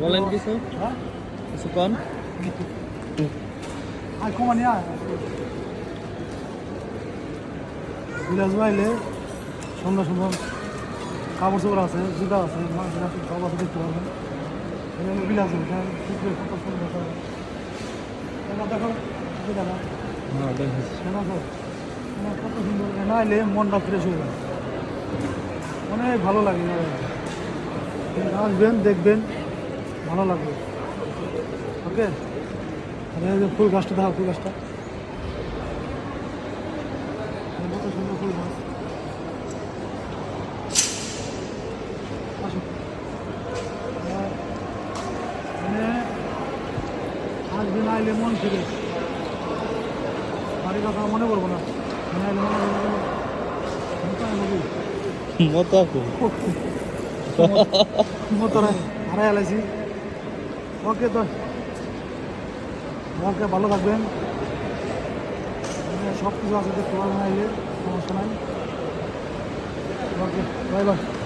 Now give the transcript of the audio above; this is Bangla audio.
বলেন কিছু হ্যাঁ কিছু কন আর কমানি বিলাস বাইলে সুন্দর সুন্দর কাপড় চোপড় আছে জুতা আছে মাছ আছে সব আছে দেখতে পারবেন এখানে বিলাস কত সুন্দর দেখো দেখা হ্যাঁ দেখিস কত সুন্দর না এলে মনটা ফ্রেশ হয়ে যায় অনেক ভালো লাগে আসবেন দেখবেন ভালো লাগবে ওকে ফুল গাছটা দেখো ফুল গাছটা কত সুন্দর ফুল গাছ আসুন মানে আসবেন আইলে মন ফ্রেশ বাড়ির কথা মনে করবো না মনে আইলে মনে করবো মতাকু মতরে হারাই আলাইছি ওকে তো ওকে ভালো থাকবেন সব কিছু আছে দেখতে পারবেন আইলে সমস্যা নাই ওকে বাই বাই